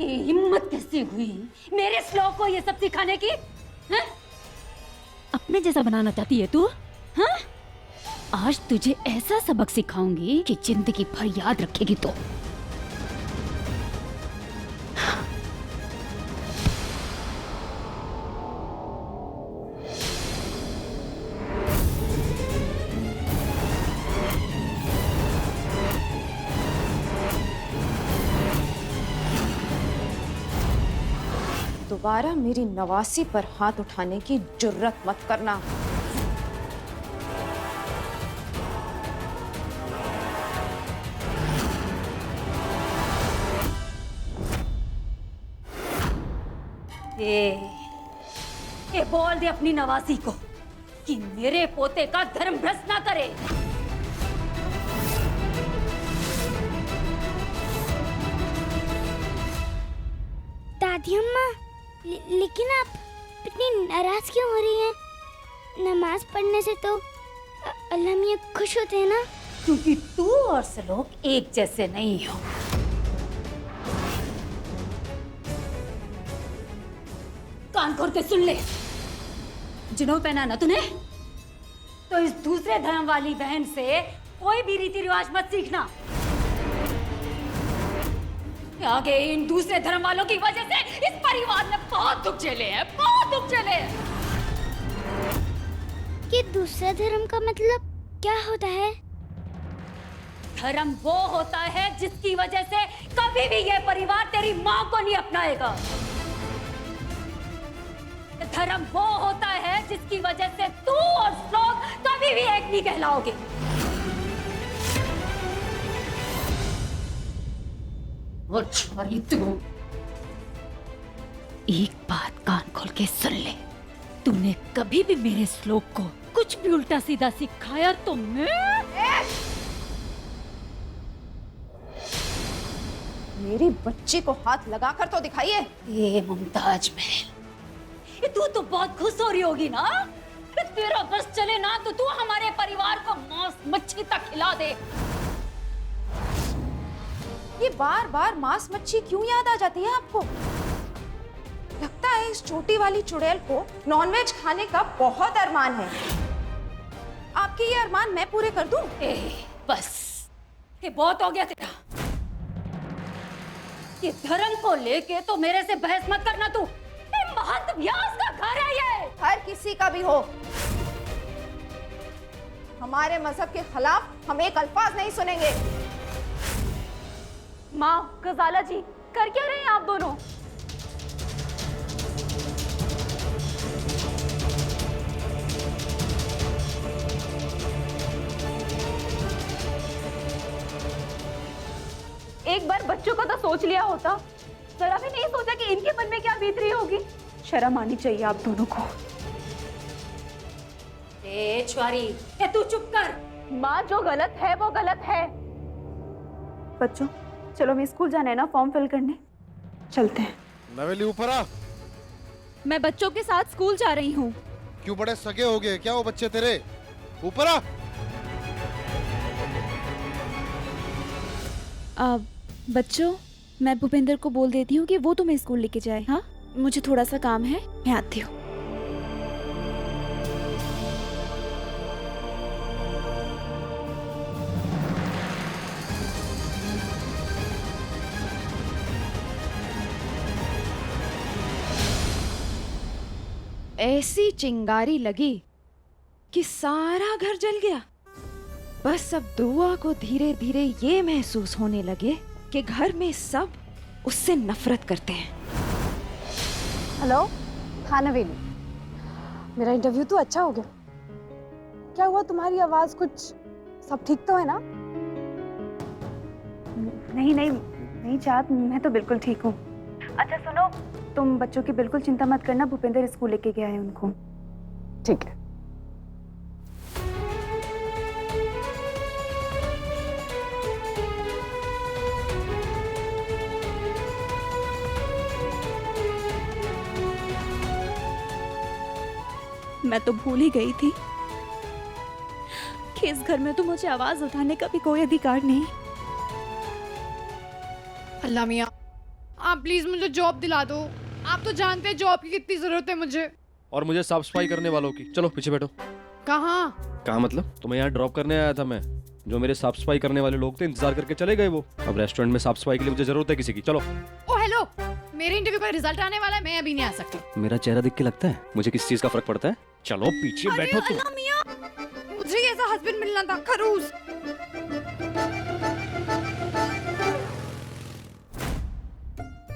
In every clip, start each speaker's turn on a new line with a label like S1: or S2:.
S1: ये हिम्मत कैसे हुई मेरे श्लोक को ये सब सिखाने की? हैं? अपने जैसा बनाना चाहती है तू? हाँ? आज तुझे ऐसा सबक सिखाऊंगी कि जिंदगी भर याद रखेगी तो।
S2: दोबारा मेरी नवासी पर हाथ उठाने की जुर्रत मत करना।
S1: ये बोल दे अपनी नवासी को कि मेरे पोते का धर्म भ्रष्ट ना करे।
S3: दादी अम्मा, लेकिन आप इतनी नाराज क्यों हो रही हैं? नमाज पढ़ने से तो अल्लाह मियां खुश होते हैं ना।
S1: क्योंकि तू और श्लोक एक जैसे नहीं हो। कान खोल के सुन ले, जिन्हों पहना ना तूने, तो इस दूसरे धर्म वाली बहन से कोई भी रीति रिवाज मत सीखना। आगे इन दूसरे धर्म वालों की वजह से इस परिवार ने बहुत दुख झेले हैं, बहुत दुख झेले हैं।
S3: ये दूसरा धर्म का मतलब क्या होता है?
S1: धर्म वो होता है जिसकी वजह से कभी भी ये परिवार तेरी माँ को नहीं अपनाएगा। धर्म वो होता है जिसकी वजह से तू और श्लोक कभी भी एक नहीं कहलाओगे। और छोरी तू, एक बात कान खोल के सुन ले, तूने कभी भी मेरे श्लोक को कुछ भी उल्टा सीधा सिखाया तो मैं
S2: मेरी बच्ची को हाथ लगाकर तो दिखाइए।
S1: ये मुमताज महल, तू तो बहुत खुश हो रही होगी ना? तेरा बस चले ना तो तू हमारे परिवार को मांस मच्छी तक खिला दे।
S2: ये बार बार मांस मच्छी क्यों याद आ जाती है आपको? लगता है इस छोटी वाली चुड़ैल को नॉनवेज खाने का बहुत अरमान है। आपके ये अरमान मैं पूरे कर दूं?
S1: बस ये बहुत हो गया तेरा। ये धर्म को लेके तो मेरे से बहस मत करना तू। महंत व्यास का घर है ये।
S2: हर किसी का भी हो, हमारे मजहब के खिलाफ हम एक अल्फाज नहीं सुनेंगे।
S4: माँ, गजाला जी, कर क्या रहे हैं आप दोनों? एक बार बच्चों का तो सोच लिया होता, जरा भी नहीं सोचा कि इनके मन में क्या बीत रही होगी। शर्म आनी चाहिए आप दोनों को।
S1: छुआरी, तू चुप कर।
S4: माँ, जो गलत है वो गलत है। बच्चों, चलो मैं स्कूल जाना है ना, फॉर्म फिल करने चलते हैं।
S5: नवेली ऊपर आ।
S4: मैं बच्चों के साथ स्कूल जा रही हूँ।
S5: क्यों बड़े सगे हो गए क्या वो बच्चे तेरे? ऊपर आ।
S4: बच्चों, मैं भूपेंद्र को बोल देती हूँ कि वो तुम्हें स्कूल लेके जाए। हाँ, मुझे थोड़ा सा काम है, मैं आती हूँ।
S2: ऐसी चिंगारी लगी कि सारा घर जल गया। बस अब दुआ को धीरे धीरे ये महसूस होने लगे कि घर में सब उससे नफरत करते हैं।
S6: हेलो, हाँ नवेली, मेरा इंटरव्यू तो अच्छा हो गया। क्या हुआ, तुम्हारी आवाज कुछ, सब ठीक तो है ना?
S4: नहीं नहीं नहीं चाँद, मैं तो बिल्कुल ठीक हूँ। अच्छा सुनो, तुम बच्चों की बिल्कुल चिंता मत करना, भूपेंद्र स्कूल लेके गया है उनको।
S6: ठीक है।
S4: मैं तो भूल ही गई थी कि इस घर में तो मुझे आवाज उठाने का भी कोई अधिकार नहीं।
S2: अल्लाह मियां,
S7: आप प्लीज मुझे जॉब दिला दो। आप तो जानते हैं जॉब की कितनी जरूरत है मुझे।
S8: और मुझे साफ सफाई करने वालों की। चलो पीछे बैठो।
S7: कहाँ?
S8: कहाँ मतलब? तुम्हें यहाँ ड्रॉप करने आया था मैं। जो मेरे साफ सफाई करने वाले लोग थे इंतजार करके चले गए वो। अब रेस्टोरेंट में साफ सफाई के लिए मुझे जरूरत है किसी की। चलो।
S7: ओ हेलो, मेरे इंटरव्यू का रिजल्ट आने वाला है, मैं अभी नहीं आ सकती।
S8: मेरा चेहरा देख के लगता है मुझे किस चीज का फर्क पड़ता है? चलो पीछे बैठो तुम।
S7: अल्लाह मियां, मुझे ही ऐसा हस्बैंड मिलना था, खरूस।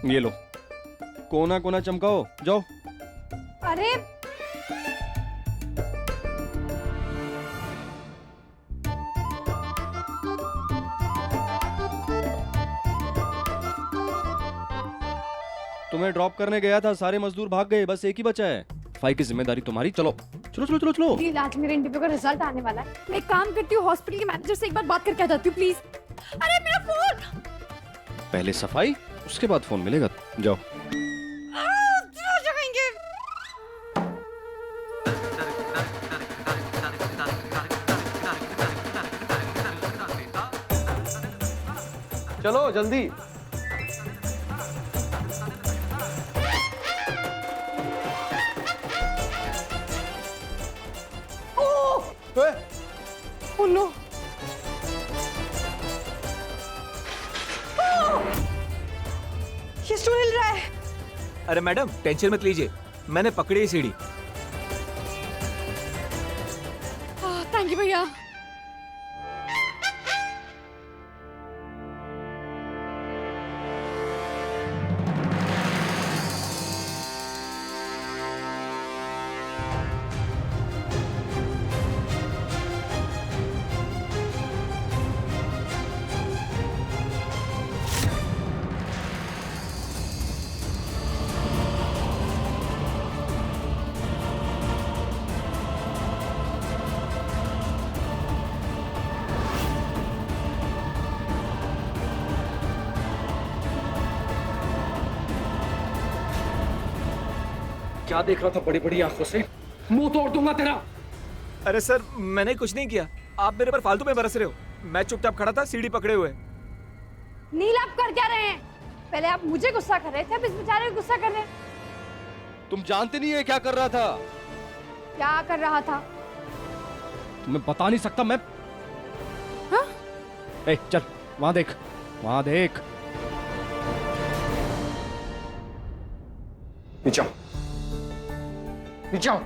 S8: ये लो, कोना कोना चमकाओ, जाओ।
S6: अरे
S8: तुम्हें ड्रॉप करने गया था, सारे मजदूर भाग गए, बस एक ही बचा है। सफाई की जिम्मेदारी तुम्हारी। चलो चलो चलो चलो चलो।
S7: प्लीज, आज मेरे इंटरव्यू का रिजल्ट आने वाला है। मैं एक काम करती हूँ, हॉस्पिटल के मैनेजर से एक बार बात करके आ जाती हूँ प्लीज। अरे मेरा फोन।
S8: पहले सफाई, उसके बाद फोन मिलेगा। जाओ।
S9: चलो जल्दी।
S7: Oh no! ये स्टूल हिल रहा है।
S9: अरे मैडम टेंशन मत लीजिए, मैंने पकड़ी है सीढ़ी।
S7: थैंक यू भैया।
S10: क्या देख रहा था बड़ी बड़ी आंखों से? मुंह तोड़ दूंगा तेरा।
S9: अरे सर मैंने कुछ नहीं किया, आप मेरे पर फालतू में बरस रहे हो। मैं चुपचाप खड़ा था सीढ़ी पकड़े हुए।
S7: नील, आप कर क्या रहे हैं? पहले आप मुझे गुस्सा कर रहे थे, अब इस बेचारे को गुस्सा कर रहे हैं।
S8: तुम जानते नहीं है क्या कर रहा था?
S7: क्या कर रहा था?
S8: तुम्हें बता नहीं सकता मैं।
S7: हाँ?
S8: ए, चल वहां देख, वहां देख।
S10: नीचे आओ, नीचे आओ।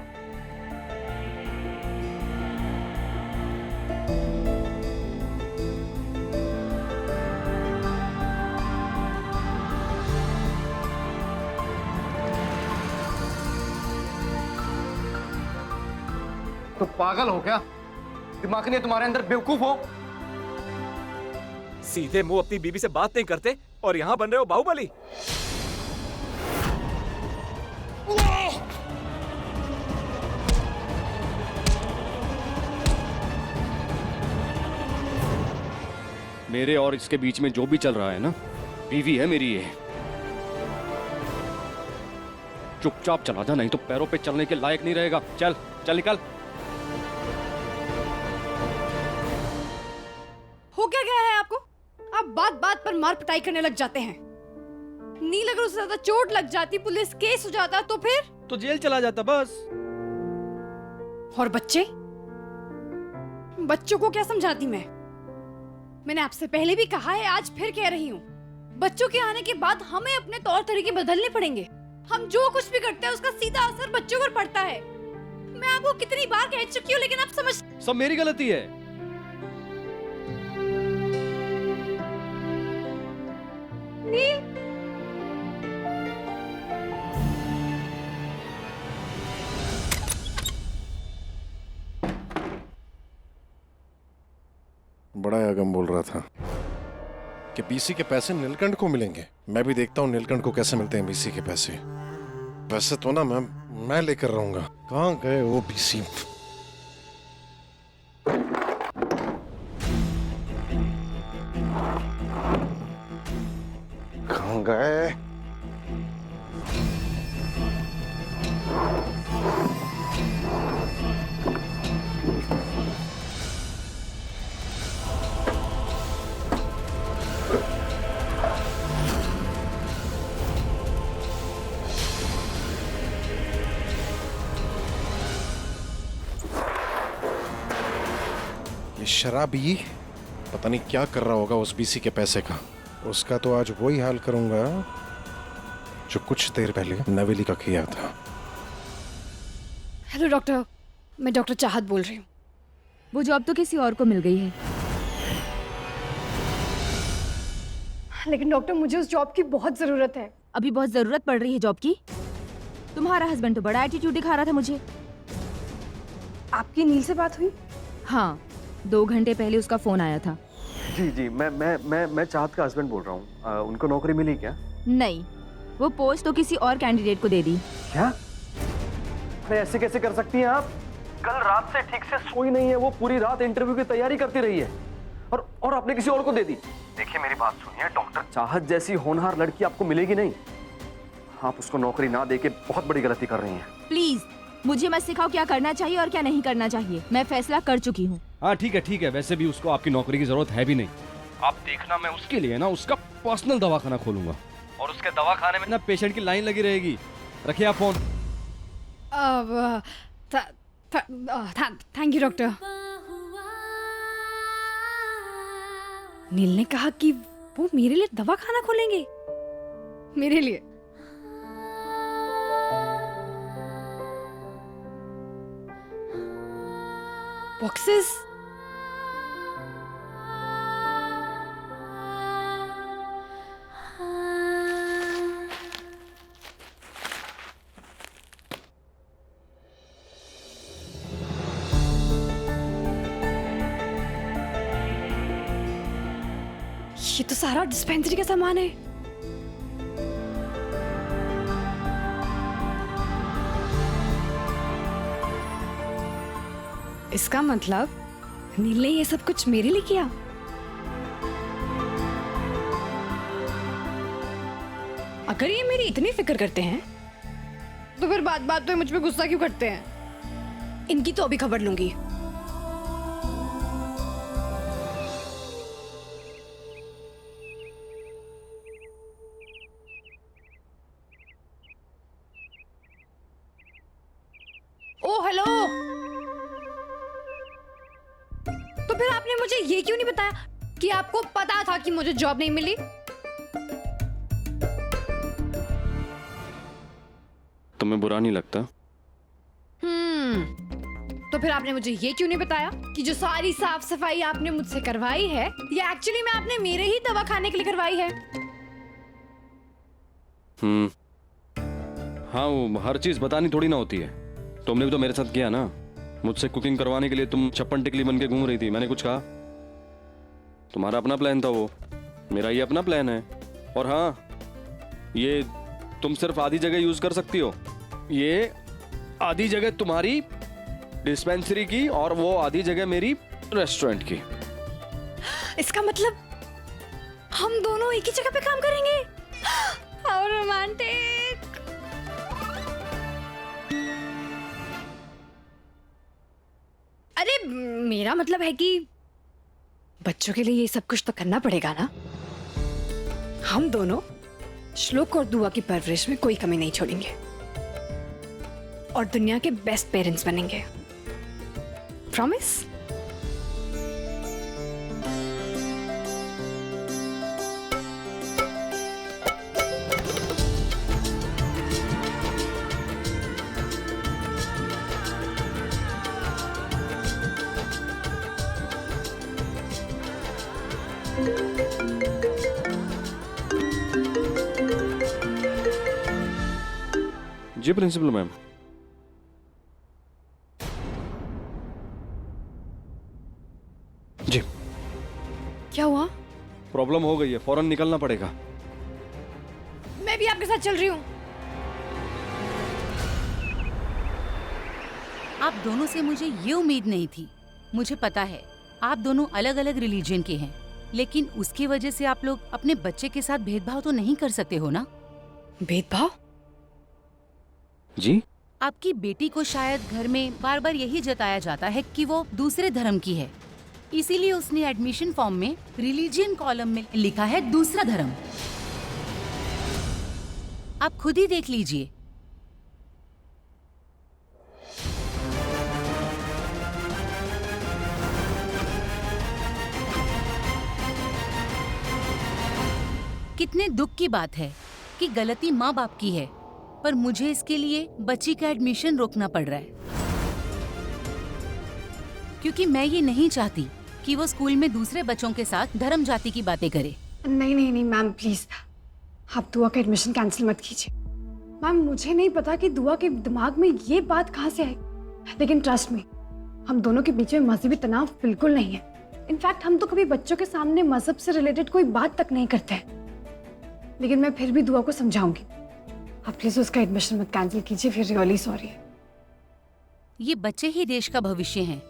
S10: तो पागल हो क्या? दिमाग नहीं है तुम्हारे अंदर? बेवकूफ हो?
S9: सीधे मुंह अपनी बीबी से बात नहीं करते और यहाँ बन रहे हो बाहुबली।
S8: मेरे और इसके बीच में जो भी चल रहा है ना, बीवी है मेरी ये। चुपचाप चला जा, नहीं तो पैरों पे चलने के लायक नहीं रहेगा। चल चल निकल।
S7: हो क्या गया है आपको? आप बात बात पर मार पिटाई करने लग जाते हैं। नील, अगर उससे ज्यादा चोट लग जाती, पुलिस केस हो जाता तो फिर?
S8: तो जेल चला जाता बस।
S7: और बच्चे? बच्चों को क्या समझाती मैं? मैंने आपसे पहले भी कहा है, आज फिर कह रही हूँ, बच्चों के आने के बाद हमें अपने तौर तरीके बदलने पड़ेंगे। हम जो कुछ भी करते हैं उसका सीधा असर बच्चों पर पड़ता है। मैं आपको कितनी बार कह चुकी हूँ, लेकिन आप समझ।
S8: सब मेरी गलती है।
S7: नील,
S5: बड़ा अगम बोल रहा था कि बीसी के पैसे नीलकंठ को मिलेंगे। मैं भी देखता हूँ नीलकंठ को कैसे मिलते हैं बीसी के पैसे। पैसे तो ना मैं लेकर रहूंगा। कहाँ गए वो बीसी? कहाँ गए? शराबी पता नहीं क्या कर रहा होगा उस बीसी के पैसे का। उसका तो आज वही हाल करूंगा जो कुछ देर पहले नवेली का किया था।
S7: हेलो डॉक्टर, मैं डॉक्टर चाहत बोल रही हूँ।
S2: वो जॉब तो किसी और को मिल गई है।
S6: लेकिन डॉक्टर मुझे उस जॉब की बहुत ज़रूरत है।
S2: अभी बहुत जरूरत पड़ रही है जॉब की? तुम्हारा हस्बैंड तो बड़ा एटीट्यूड दिखा रहा था मुझे।
S6: आपकी नील से बात हुई?
S2: हाँ, 2 घंटे पहले उसका फोन आया था।
S10: जी जी, मैं चाहत का हस्बैंड बोल रहा हूँ। उनको नौकरी मिली क्या?
S2: नहीं, वो पोस्ट तो किसी और कैंडिडेट को दे दी।
S10: क्या? अरे ऐसे कैसे कर सकती हैं आप? कल रात से ठीक से सोई नहीं है, वो पूरी रात इंटरव्यू की तैयारी करती रही है और आपने किसी और को दे दी। देखिए मेरी बात सुनिए, डॉक्टर चाहत जैसी होनहार लड़की आपको मिलेगी नहीं। आप उसको नौकरी ना देके बहुत बड़ी गलती कर रही हैं।
S2: प्लीज मुझे मत सिखाओ क्या करना चाहिए और क्या नहीं करना चाहिए। मैं फैसला कर चुकी हूँ।
S8: हाँ ठीक है, वैसे भी उसको आपकी नौकरी की जरूरत है भी नहीं। आप देखना, मैं उसके लिए ना उसका पर्सनल दवाखाना खोलूंगा और उसके दवाखाने में ना पेशेंट की लाइन लगी रहेगी। रखिए आप phone.
S7: Thank you doctor. Neel ने कहा कि वो मेरे लिए दवाखाना खोलेंगे। मेरे लिए? बॉक्सेस? ये तो सारा डिस्पेंसरी का सामान है। इसका मतलब नील ने ये सब कुछ मेरे लिए किया। अगर ये मेरी इतनी फिक्र करते हैं तो फिर बात बात पे मुझ पे गुस्सा क्यों करते हैं? इनकी तो अभी खबर लूंगी। ओ हेलो, तो फिर आपने मुझे ये क्यों नहीं बताया कि आपको पता था कि मुझे जॉब नहीं मिली?
S8: तुम्हें बुरा नहीं लगता?
S7: तो फिर आपने मुझे ये क्यों नहीं बताया कि जो सारी साफ सफाई आपने मुझसे करवाई है ये एक्चुअली में आपने मेरे ही दवा खाने के लिए करवाई है?
S8: हाँ, वो हर चीज बतानी थोड़ी ना होती है। तुमने भी तो मेरे साथ किया ना। मुझसे कुकिंग करवाने के लिए तुम छप्पन टिकली बन के घूम रही थी, मैंने कुछ कहा? तुम्हारा अपना प्लान था वो, मेरा ये अपना प्लान है। और हाँ, ये तुम सिर्फ आधी जगह यूज कर सकती हो। ये आधी जगह तुम्हारी डिस्पेंसरी की और वो आधी जगह मेरी रेस्टोरेंट की।
S7: इसका मतलब हम दोनों एक ही जगह पे काम करेंगे? How romantic. अरे मेरा मतलब है कि बच्चों के लिए ये सब कुछ तो करना पड़ेगा ना। हम दोनों श्लोक और दुआ की परवरिश में कोई कमी नहीं छोड़ेंगे और दुनिया के बेस्ट पेरेंट्स बनेंगे। प्रॉमिस?
S8: जी प्रिंसिपल मैम। जी
S7: क्या हुआ?
S8: प्रॉब्लम हो गई है, फौरन निकलना पड़ेगा।
S7: मैं भी आपके साथ चल रही हूँ।
S1: आप दोनों से मुझे ये उम्मीद नहीं थी। मुझे पता है आप दोनों अलग अलग रिलीजन के हैं, लेकिन उसकी वजह से आप लोग अपने बच्चे के साथ भेदभाव तो नहीं कर सकते हो ना?
S7: भेदभाव?
S8: जी?
S1: आपकी बेटी को शायद घर में बार बार यही जताया जाता है कि वो दूसरे धर्म की है, इसीलिए उसने एडमिशन फॉर्म में रिलीजियन कॉलम में लिखा है दूसरा धर्म। आप खुद ही देख लीजिए।
S11: कितने दुख की बात है कि गलती माँ बाप की है, पर मुझे इसके लिए बच्ची का एडमिशन रोकना पड़ रहा है, क्योंकि मैं ये नहीं चाहती कि वो स्कूल में दूसरे बच्चों के साथ धर्म जाति की बातें करे।
S6: नहीं नहीं नहीं मैम प्लीज, आप दुआ का एडमिशन कैंसिल मत कीजिए। मैम मुझे नहीं पता कि दुआ के दिमाग में ये बात कहाँ से आई, लेकिन ट्रस्ट मी, हम दोनों के बीच में मजहबी तनाव बिल्कुल नहीं है। इनफैक्ट हम तो कभी बच्चों के सामने मजहब से रिलेटेड कोई बात तक नहीं करते हैं। लेकिन मैं फिर भी दुआ को समझाऊंगी, आप प्लीज उसका एडमिशन मत कैंसिल कीजिए, फिर रियली सॉरी।
S11: ये बच्चे ही देश का भविष्य हैं।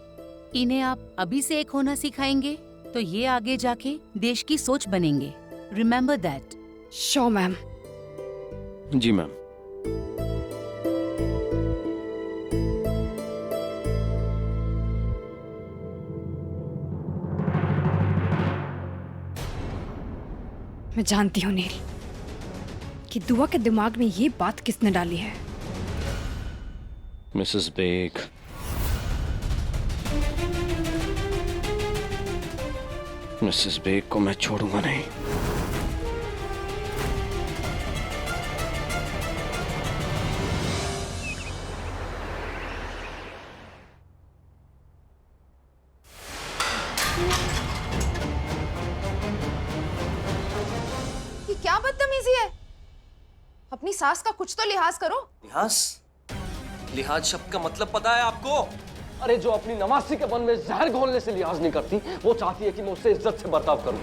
S11: इन्हें आप अभी से एक होना सिखाएंगे तो ये आगे जाके देश की सोच बनेंगे। Remember that.
S6: Sure ma'am.
S8: जी मैम।
S6: मैं जानती हूँ नील कि दुआ के दिमाग में ये बात किसने डाली है।
S8: मिसेस बेग, मिसेस बेग को मैं छोड़ूंगा नहीं।
S2: ये क्या बदतमीजी है? अपनी सास का कुछ तो लिहाज करो।
S10: लिहाज? लिहाज शब्द का मतलब पता है आपको? अरे जो अपनी नवासी के मन में जहर घोलने से लिहाज नहीं करती, वो चाहती है कि मैं उससे इज्जत से बर्ताव करूं।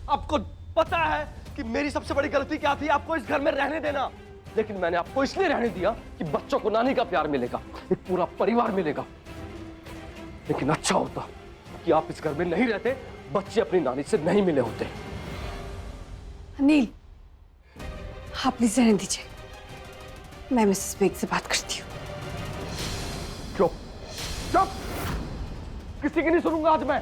S10: आपको पता है कि मेरी सबसे बड़ी गलती क्या थी? आपको इस घर में रहने देना। लेकिन मैंने आपको इसलिए रहने दिया कि बच्चों को नानी का प्यार मिलेगा, एक पूरा परिवार मिलेगा। लेकिन अच्छा होता कि आप इस घर में नहीं रहते, बच्चे अपनी नानी से नहीं मिले होते।
S6: अनिल, आप प्लीज रहने दीजिए, मैं मिसेस बेग से बात करती हूँ।
S10: चुप चुप, किसी की नहीं सुनूंगा आज मैं।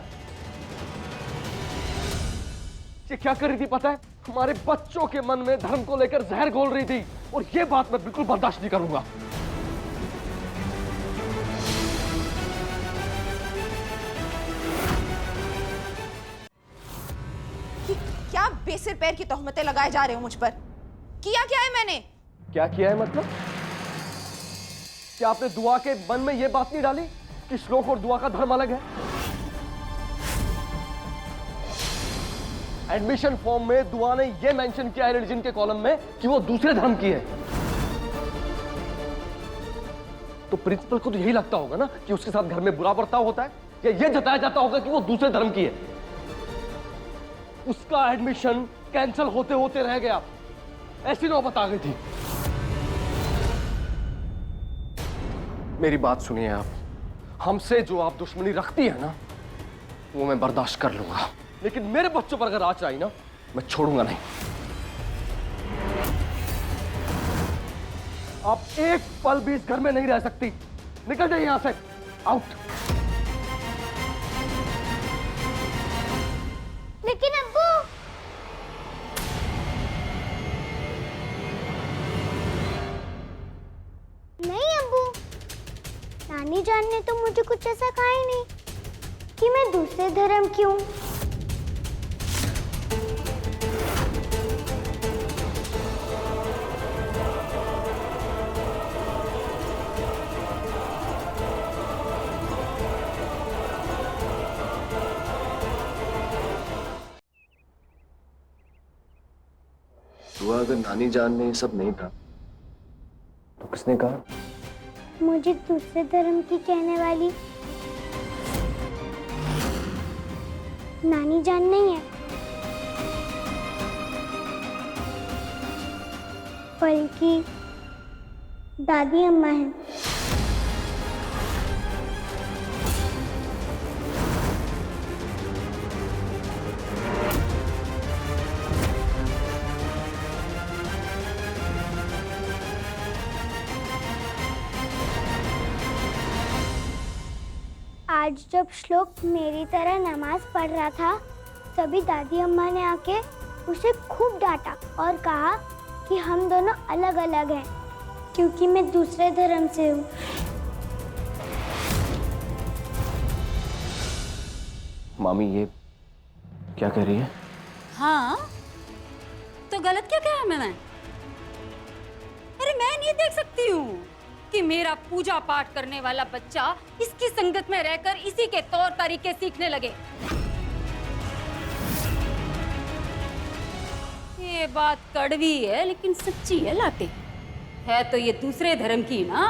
S10: ये क्या कर रही थी पता है? हमारे बच्चों के मन में धर्म को लेकर जहर घोल रही थी, और ये बात मैं बिल्कुल बर्दाश्त नहीं करूंगा।
S2: क्या बेसिर पैर की तोहमतें लगाए जा रहे हो मुझ पर? किया क्या है मैंने?
S10: क्या किया है मतलब? क्या आपने दुआ के मन में यह बात नहीं डाली कि श्लोक और दुआ का धर्म अलग है? एडमिशन फॉर्म में दुआ ने यह मेंशन किया है रिलीजन के कॉलम में कि वो दूसरे धर्म की है। तो प्रिंसिपल को तो यही लगता होगा ना कि उसके साथ घर में बुरा बर्ताव होता है, या यह जताया जाता होगा कि वो दूसरे धर्म की है। उसका एडमिशन कैंसिल होते होते रह गया, ऐसी नौबत आ गई थी। मेरी बात सुनिए आप, हमसे जो आप दुश्मनी रखती है ना, वो मैं बर्दाश्त कर लूंगा, लेकिन मेरे बच्चों पर अगर आंच आई ना, मैं छोड़ूंगा नहीं। आप एक पल भी इस घर में नहीं रह सकती। निकल जाइए यहां से, आउट।
S3: लेकिन अब्बू, नहीं अब्बू, नानी जान ने तो मुझे कुछ ऐसा कहा ही नहीं कि मैं दूसरे धर्म की हूँ।
S10: दुआ, अगर नानी जान ने ये सब नहीं कहा तो किसने कहा?
S3: मुझे दूसरे धर्म की कहने वाली नानी जान नहीं है, बल्कि दादी अम्मा है। आज जब श्लोक मेरी तरह नमाज पढ़ रहा था, तभी दादी अम्मा ने आके उसे खूब डांटा और कहा कि हम दोनों अलग अलग हैं, क्योंकि मैं दूसरे धर्म से हूँ।
S10: मामी ये क्या कह रही है?
S1: हाँ, तो गलत क्या कहा मैंने? अरे मैं नहीं देख सकती हूँ कि मेरा पूजा पाठ करने वाला बच्चा इसकी संगत में रहकर इसी के तौर तरीके सीखने लगे। ये बात कड़वी है लेकिन सच्ची है लाटे। है तो ये दूसरे धर्म की ना।